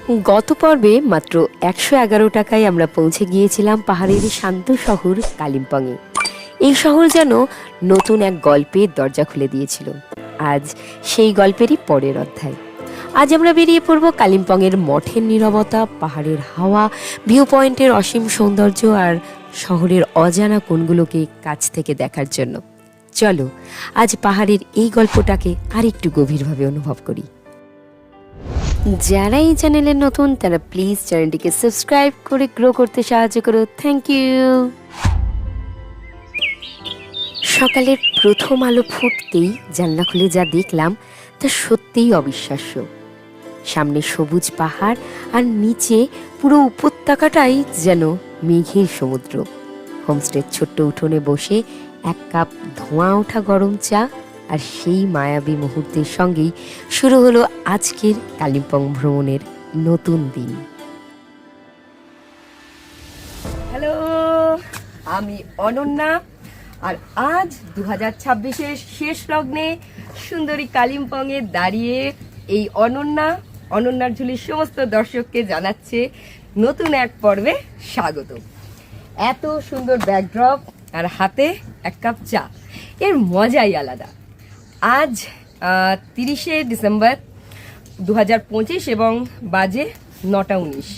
গত পর্বে মাত্র 111 টাকায় আমরা পৌঁছে গিয়েছিলাম পাহাড়ের শান্ত শহর কালিম্পংয়ে। এই শহর যেন নতুন এক গল্পের দরজা খুলে দিয়েছিল। আজ সেই গল্পেরই পরের অধ্যায়। আজ আমরা বেরিয়ে পড়ব কালিম্পংয়ের মঠের নীরবতা, পাহাড়ের হাওয়া, ভিউ পয়েন্টের অসীম সৌন্দর্য আর শহরের অজানা কোণগুলোকে কাছ থেকে দেখার জন্য। চলো আজ পাহাড়ের এই গল্পটাকে আরেকটু গভীরভাবে অনুভব করি। যারা এই চ্যানেলে নতুন তারা প্লিজ চ্যানেলটিকে সাবস্ক্রাইব করে গ্রো করতে সাহায্য করো। Thank you. সকালের প্রথম আলো ফুটতেই জানলা খুলে যা দেখলাম তা সত্যিই অবিশ্বাস্য। সামনে সবুজ পাহাড় আর নিচে পুরো উপত্যকাটাই যেন মেঘের সমুদ্র। হোমস্টের ছোট্ট উঠোনে বসে এক কাপ ধোঁয়া ওঠা গরম চা আর সেই মায়াবী মুহূর্তের সঙ্গেই শুরু হলো আজকের কালিম্পং ভ্রমণের নতুন দিন। হ্যালো, আমি অনন্যা, আর আজ 2026-এর শেষ লগ্নে সুন্দরী কালিম্পংয়ে দাঁড়িয়ে এই অনন্যার ঝুলির সমস্ত দর্শককে জানাচ্ছে নতুন এক পর্বে স্বাগত। এত সুন্দর ব্যাকড্রপ আর হাতে এক কাপ চা, এর মজাই আলাদা। আজ 30শে ডিসেম্বর 2025 এবং বাজে 9:19।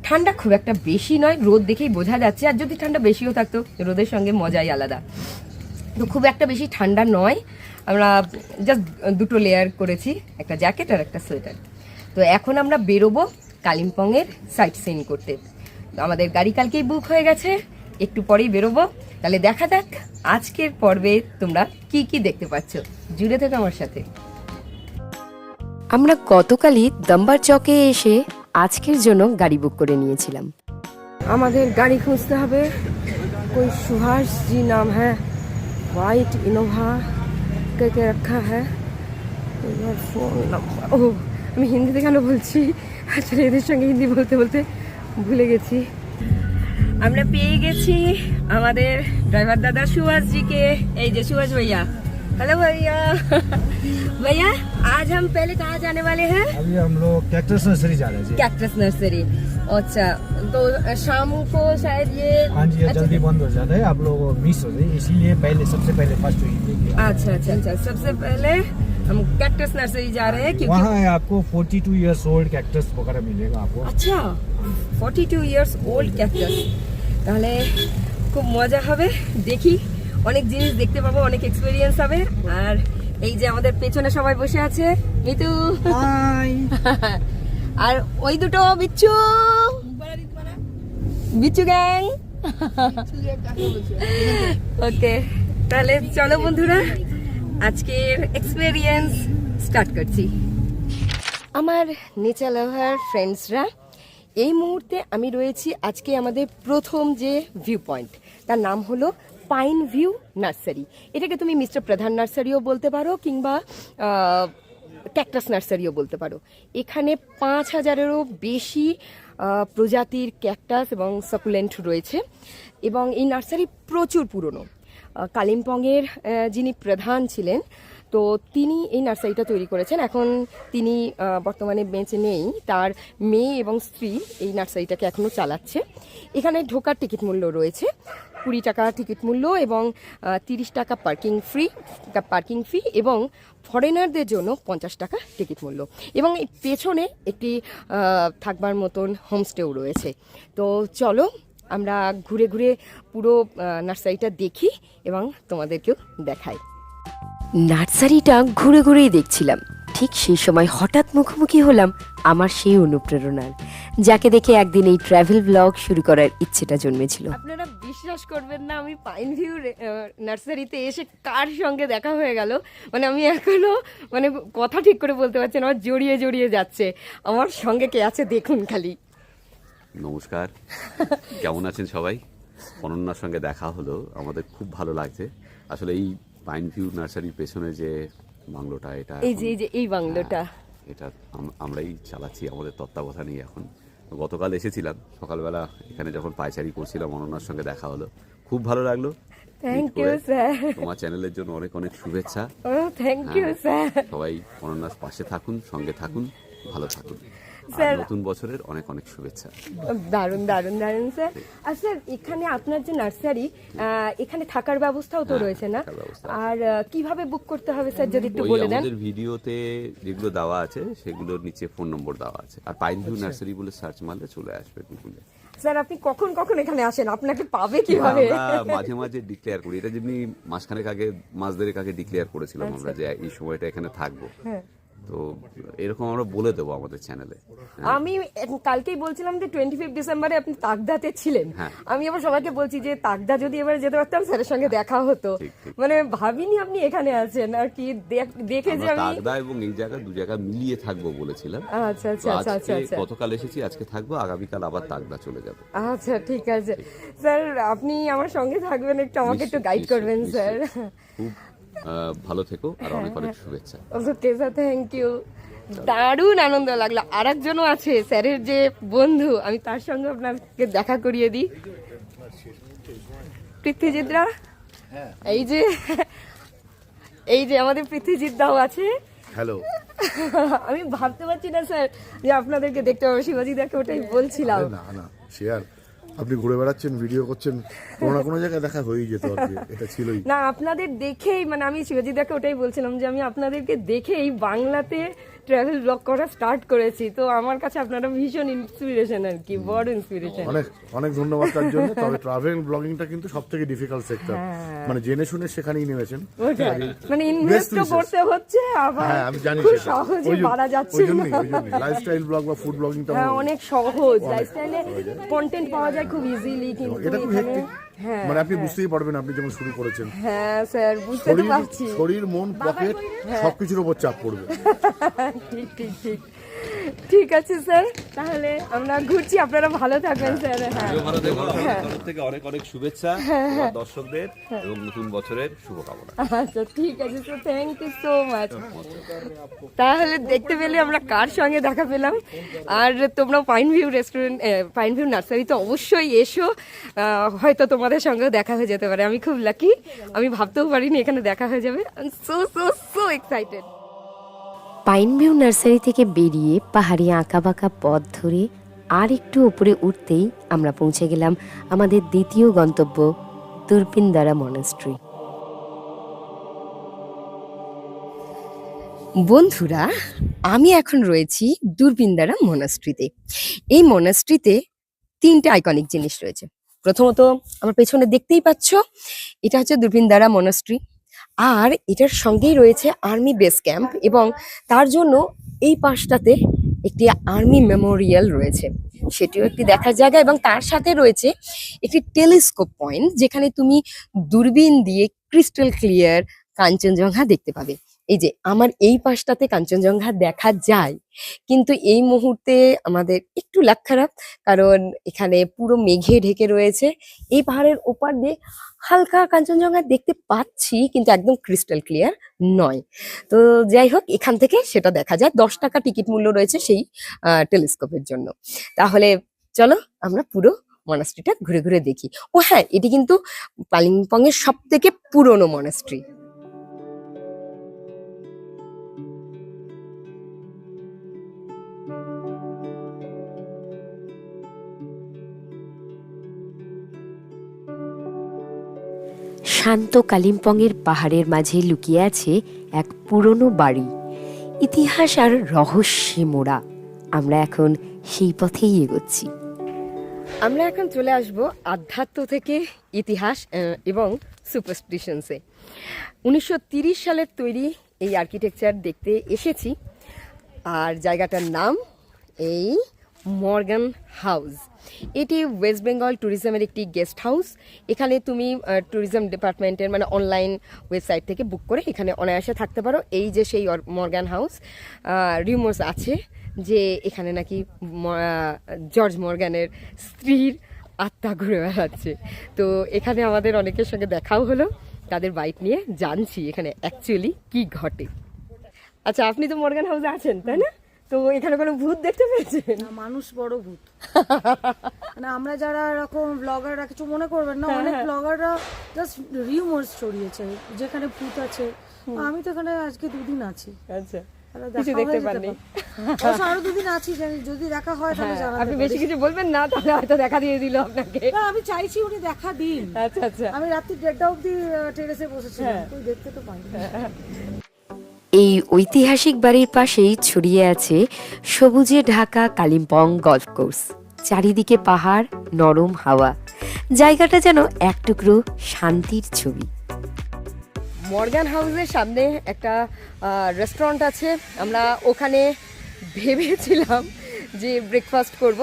ঠান্ডা খুব একটা বেশি নয়, রোদ দেখেই বোঝা যাচ্ছে। আর যদি ঠান্ডা বেশিও থাকতো, রোদের সঙ্গে মজাই আলাদা। তো খুব একটা বেশি ঠান্ডা নয়, আমরা জাস্ট দুটো লেয়ার করেছি, একটা জ্যাকেট আর একটা সোয়েটার। তো এখন আমরা বেরোবো কালিম্পংয়ের সাইট সিইং করতে। আমাদের গাড়ি কালকেই বুক হয়ে গেছে, একটু পরেই বেরোবো। তাহলে দেখা যাক আজকের পর্বে তোমরা কি কি দেখতে পাচ্ছ। জুড়ে থেকো আমার সাথে। আমরা গতকালই দম্বার চকে এসে আজকের জন্য গাড়ি বুক করে নিয়েছিলাম। আমাদের গাড়ি খুঁজতে হবে। कोई सुभाष जी नाम है, वाइट इनोवा करके रखा है। फोन नंबर, ও আমি হিন্দিতে কেন বলছি, আসলে এদের সঙ্গে হিন্দি বলতে বলতে ভুলে গেছি। আমরা পেয়ে গেছি আমাদের ড্রাইভার দাদা সুভাষ জিকে। এই যে সুভাষ भैया। हेलो भैया। भैया आज हम पहले कहाँ जाने वाले हैं? अभी हम लोग कैक्टस नर्सरी जा रहे हैं जी। कैक्टस नर्सरी, अच्छा। तो शाम को शायद ये हाँ जी, ये जल्दी बंद हो जाता है, आप लोग मिस हो जाए, इसीलिए सबसे पहले फर्स्ट वीक लेंगे। अच्छा अच्छा अच्छा, सबसे पहले हम कैक्टस नर्सरी जा रहे हैं क्योंकि वहाँ आपको 42 इयर्स ओल्ड कैक्टस वगैरह मिलेगा आपको। अच्छा, 42 ইয়ার্স ওল্ড ক্যাকটাস। তাহলে খুব মজা হবে, দেখি অনেক জিনিস দেখতে পাবো, অনেক এক্সপেরিয়েন্স হবে। আর এই যে আমাদের পেছনে সবাই বসে আছে, মিতু আর ওই দুটো বিচ্ছু বিচ্ছু গ্যাং। ওকে, তাহলে চলো বন্ধুরা, আজকের এক্সপেরিয়েন্স স্টার্ট করছি। আমার নেচার লাভার ফ্রেন্ডসরা, এই মুহূর্তে আমি রয়েছি আজকে আমাদের প্রথম যে ভিউ পয়েন্ট, তার নাম হলো পাইন ভিউ নার্সারি। এটাকে তুমি মিস্টার প্রধান নার্সারিও বলতে পারো, কিংবা ক্যাকটাস নার্সারিও বলতে পারো। এখানে 5000-এরও বেশি প্রজাতির ক্যাকটাস এবং সাকুলেন্ট রয়েছে, এবং এই নার্সারি প্রচুর পুরনো। কালিম্পংয়ের যিনি প্রধান ছিলেন, তো তিনি এই নার্সারিটা তৈরি করেছেন। এখন তিনি বর্তমানে বেঁচে নেই, তার মেয়ে এবং স্ত্রী এই নার্সারিটাকে এখনও চালাচ্ছে। এখানে ঢোকার টিকিট মূল্য রয়েছে 20 টাকা টিকিট মূল্য, এবং 30 টাকা পার্কিং ফি, এবং ফরেনারদের জন্য 50 টাকা টিকিট মূল্য। এবং এই পেছনে একটি থাকবার মতন হোমস্টেও রয়েছে। তো চলো আমরা ঘুরে ঘুরে পুরো নার্সারিটা দেখি এবং তোমাদেরকেও দেখাই। নার্সারিটা ঘুরে ঘুরেই দেখছিলাম, ঠিক সেই সময় হঠাৎ মুখোমুখি হলাম আমার সেই অনুপ্রেরণার, যাকে দেখে একদিন এই ট্রাভেল ব্লগ শুরু করার ইচ্ছেটা জন্মেছিল। আপনারা বিশ্বাস করবেন না, আমি পাইন ভিউ নার্সারিতে এসে কার সঙ্গে দেখা হয়ে গেল, মানে আমি এখনো কথা ঠিক করে বলতে পারছি না, আমার জড়িয়ে জড়িয়ে যাচ্ছে। আমার সঙ্গে কে আছে দেখুন খালি। নমস্কার, কেমন আছেন সবাই? অনন্যার সঙ্গে দেখা হলো, আমাদের খুব ভালো লাগছে। আসলে এই পাইন ভিউ নার্সারির পেছনে যে বাংলোটা, এটা এই বাংলোটা এটা আমরাই চালাচ্ছি আমাদের তত্ত্বাবধানেই। এখন গতকাল এসেছিলাম সকালবেলা, এখানে যখন পায়চারি করছিলাম অনন্যার সঙ্গে দেখা হলো, খুব ভালো লাগলো। থ্যাংক ইউ স্যার, তোমার চ্যানেলের জন্য অনেক অনেক শুভেচ্ছা। Thank you sir. সবাই অনন্যার পাশে থাকুন, সঙ্গে থাকুন, ভালো থাকুন। আর স্যার, নতুন বছরের অনেক অনেক শুভেচ্ছা। দারুণ দারুণ দারুণ স্যার। আর স্যার এখানে আপনার যে নার্সারি, এখানে থাকার ব্যবস্থাও তো হ্যাঁ, রয়েছে না? থাকার ব্যবস্থা আর কিভাবে বুক করতে হবে স্যার যদি একটু ওই বলে দেন? আমাদের ভিডিওতে যেগুলো দেওয়া আছে সেগুলোর নিচে ফোন নম্বর দেওয়া আছে, আর পাইন ভিউ নার্সারি বলে সার্চ মারলে চলে আসবে গুগলে। স্যার আপনি কখন কখন এখানে আসেন, আপনাকে পাবে কিভাবে? আমরা মাঝে মাঝে ডিক্লেয়ার করি, এটা যেমনি মাসখানেক আগে, মাস দেড়েক আগে ডিক্লেয়ার করেছিলাম আমরা যে এই সময়টা এখানে থাকবো। হ্যাঁ। তো এরকম আমরা বলে দেবো আমাদের চ্যানেলে। আমি কালকেই বলছিলাম যে 25 ডিসেম্বরে আপনি তাকদাতে ছিলেন। হ্যাঁ। আমি আবার সবাইকে বলছি যে তাকদা যদি এবার যেতে পারতাম স্যারের সঙ্গে দেখা হতো। ঠিক, ঠিক। মানে ভাবিনি আপনি এখানে আছেন আর কি, দেখে যে আমি তাগদা এবং এই জায়গা দু জায়গা মিলিয়ে থাকবো বলেছিলাম। আচ্ছা আচ্ছা তো আচ্ছা আচ্ছা আজকে আচ্ছা গতকাল এসেছি, আজকে থাকবো, আগামীকাল আবার তাগদা চলে যাবো। আচ্ছা ঠিক আছে স্যার, আপনি আমার সঙ্গে থাকবেন, একটু আমাকে একটু নিশ্চয়ই, গাইড নিশ্চয়ই, করবেন স্যার। নিশ্চয়ই। খুব ভালো থেকো, আর অনেক অনেক শুভেচ্ছা। Okay sir, thank you. দারুণ আনন্দ লাগলো। আর একজনও আছে স্যারের যে বন্ধু, আমি তার সঙ্গে আপনাকে দেখা করিয়ে দিই। পৃথ্বীজিৎরা, এই যে আমাদের পৃথ্বীজিৎ দাও আছে। হ্যালো। আমি ভাবতে পারছি না স্যার যে আপনাদেরকে দেখতে পাবো, শিবাজি দাকে ওটাই বলছিলাম। না না, শেয়ার আপনি ঘুরে বেড়াচ্ছেন, ভিডিও করছেন, কোনো না কোনো জায়গায় দেখা হয়েই যেত আর কি, এটা ছিলই না, আপনাদের দেখেই, মানে আমি শিবাজি দাকে ওটাই বলছিলাম যে আমি আপনাদেরকে দেখেই বাংলাতে ট্রাভেল ব্লগ করা স্টার্ট করেছি। তো আমার কাছে আপনারা ভীষণ ইন্সপিরেশন আর কি, বড় ইন্সপিরেশন। অনেক অনেক ধন্যবাদ তার জন্য। তবে ট্রাভেল ব্লগিংটা কিন্তু সব থেকে ডিফিকাল্ট সেক্টর, মানে জেনে শুনে সেখানেই নেমেছেন। ওটাই, মানে ইনভেস্ট Best wishes. করতে হচ্ছে, আবার হ্যাঁ আমি জানি খুব সেটা। সহজে ওই জন্য- বাড়া যাচ্ছে ওই জন্যই না। লাইফস্টাইল ব্লগ বা ফুড ব্লগিংটা হ্যাঁ, অনেক সহজ, লাইফস্টাইলে কন্টেন্ট পাওয়া যায় খুব ইজিলি, কিন্তু এটা খুব এখানে হেক্টিক, হ্যাঁ মানে আপনি বুঝতেই পারবেন আপনি যখন শুরু করেছেন। হ্যাঁ স্যার, বুঝতে তো পারছি। শরীর মন পকেট সবকিছুর উপর চাপ পড়বে। ঠিক ঠিক ঠিক ঠিক আছে স্যার, তাহলে আমরা ঘুরছি, আপনারা ভালো থাকবেন স্যার। হ্যাঁ ভালো থেকো, আমাদের তরফ থেকে অনেক অনেক শুভেচ্ছা তোমার দর্শকদের এবং নতুন বছরের শুভকামনা। আচ্ছা ঠিক আছে sir, thank you so much. তাহলে দেখতে পেলে আমরা কার সঙ্গে দেখা পেলাম। আর তোমরা pine view restaurant, pine view নার্সারিতে অবশ্যই এসো, হয়তো তোমাদের সঙ্গেও দেখা হয়ে যেতে পারে। আমি খুব লাকি, আমি ভাবতেও পারিনি এখানে দেখা হয়ে যাবে। So so so excited. Pine view nursery থেকে বেরিয়ে পাহাড়ি আঁকাবাঁকা পথ ধরে আর একটু উপরে উঠতেই আমরা পৌঁছে গেলাম আমাদের দ্বিতীয় গন্তব্য, দুরপিনদারা মনাস্ট্রি। বন্ধুরা, আমি এখন রয়েছি দুরপিনদারা মনাস্ট্রিতে। এই মনাস্ট্রিতে 3টে আইকনিক জিনিস রয়েছে। প্রথমত আমার পেছনে দেখতেই পাচ্ছ, এটা হচ্ছে দুরপিনদারা মনাস্ট্রি, আর এটার সঙ্গেই রয়েছে আর্মি বেস ক্যাম্প, এবং তার জন্য এই পাশটাতে একটি আর্মি মেমোরিয়াল রয়েছে, সেটিও একটি দেখার জায়গা। এবং তার সাথে রয়েছে একটি টেলিস্কোপ পয়েন্ট, যেখানে তুমি দূরবীন দিয়ে ক্রিস্টাল ক্লিয়ার কাঞ্চনজঙ্ঘা দেখতে পাবে। এই যে আমার এই পাশটাতে কাঞ্চনজঙ্ঘা দেখা যায়, কিন্তু এই মুহূর্তে আমাদের একটু লাক খারাপ, কারণ এখানে পুরো মেঘে ঢেকে রয়েছে। এই পাহাড়ের ওপার দিয়ে হালকা কাঞ্চনজঙ্ঘা দেখতে পাচ্ছি, কিন্তু একদম ক্রিস্টাল ক্লিয়ার নয়। তো যাই হোক, এখান থেকে সেটা দেখা যায়। 10 টাকা টিকিট মূল্য রয়েছে সেই টেলিস্কোপের জন্য। তাহলে চলো আমরা পুরো মনাস্ট্রিটা ঘুরে ঘুরে দেখি। ও হ্যাঁ, এটি কিন্তু কালিম্পং এর সব থেকে পুরনো মনাস্ট্রি। শান্ত কালিম্পংয়ের পাহাড়ের মাঝে লুকিয়ে আছে এক পুরনো বাড়ি, ইতিহাস আর রহস্যে মোড়া। আমরা এখন সেই পথেই এগোচ্ছি। আমরা এখন চলে আসব আধ্যাত্ম থেকে ইতিহাস এবং সুপারস্টিশনসে। 1930 সালের তৈরি এই আর্কিটেকচার দেখতে এসেছি, আর জায়গাটার নাম এই মর্গান হাউস। এটি ওয়েস্ট বেঙ্গল ট্যুরিজমের একটি গেস্ট হাউস। এখানে তুমি ট্যুরিজম ডিপার্টমেন্টের মানে অনলাইন ওয়েবসাইট থেকে বুক করে এখানে অনায়াসে থাকতে পারো। এই যে সেই মর্গান হাউস, রিউমার্স আছে যে এখানে নাকি জর্জ মর্গানের স্ত্রীর আত্মা ঘুরে বেড়াচ্ছে। তো এখানে আমাদের অনেকের সঙ্গে দেখাও হলো, তাদের বাইক নিয়ে জানছি এখানে অ্যাকচুয়ালি কি ঘটে। আচ্ছা, আপনি তো মর্গান হাউসে আছেন তাই না? তো এখানে কোনো ভূত দেখতে পেয়েছেন? না, মানুষ বড় ভূত। মানে আমরা যারা এরকম ব্লগাররা, কিছু মনে করবেন না, অনেক ব্লগাররা জাস্ট রিউমার্স ছড়িয়েছে যেখানে ভূত আছে। আমি তো এখানে আজকে 2 দিন আছি। আচ্ছা, তাহলে কিছু দেখা দেখতে হয়ে যেতে পাননি। পারে। অবশ্য আরো 2 দিন আছি, যদি দেখা হয় তাহলে হ্যাঁ, জানাতে আপনি পারি। বেশি কিছু বলবেন না, তাহলে হয়তো দেখা দিয়ে দিল আপনাকে। না, আমি চাইছি উনি দেখা দিন। আচ্ছা আচ্ছা। আমি রাত্রি 1:30টা অবধি টেরেসে বসেছিলাম, তুই দেখতে তো পাইনি। এই ঐতিহাসিক বাড়ির পাশেই ছড়িয়ে আছে সবুজে ঢাকা কালিম্পং গলফ কোর্স। চারিদিকে পাহাড়, নরম হাওয়া, জায়গাটা যেন এক টুকরো শান্তির ছবি। মর্গান হাউসের সামনে একটা রেস্টুরেন্ট আছে, আমরা ওখানে ভেবেছিলাম যে ব্রেকফাস্ট করব,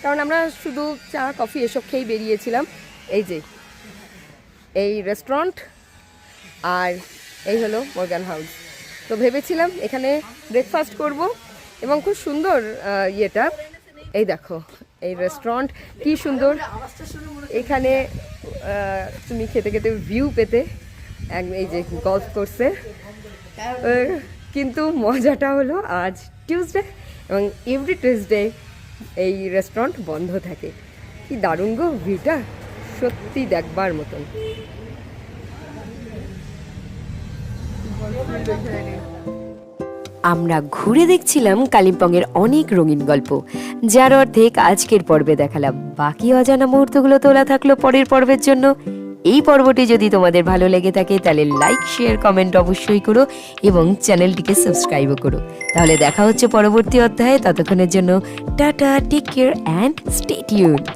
কারণ আমরা শুধু চা কফি এসব খেয়েই বেরিয়েছিলাম। এই যে এই রেস্টুরেন্ট আর এই হলো মর্গান হাউস। তো ভেবেছিলাম এখানে ব্রেকফাস্ট করব, এবং খুব সুন্দর ইয়েটা, এই দেখো এই রেস্টুরেন্ট কি সুন্দর। এখানে তুমি খেতে খেতে ভিউ পেতে এই যে গলফ কোর্সের। কিন্তু মজাটা হলো আজ টিউসডে, এবং এভরি টিউসডে এই রেস্টুরেন্ট বন্ধ থাকে। কি দারুণ গো ভিউটা, সত্যি দেখবার মতন। আমরা ঘুরে দেখছিলাম কালিম্পংয়ের অনেক রঙিন গল্প, যার অর্ধেক আজকের পর্বে দেখালাম। বাকি অজানা মুহূর্তগুলো তোলা থাকলো পরের পর্বের জন্য। এই পর্বটি যদি তোমাদের ভালো লেগে থাকে তাহলে লাইক, শেয়ার, কমেন্ট অবশ্যই করো এবং চ্যানেলটিকে সাবস্ক্রাইবও করো। তাহলে দেখা হচ্ছে পরবর্তী অধ্যায়ে। ততক্ষণের জন্য tata, take care and stay tuned.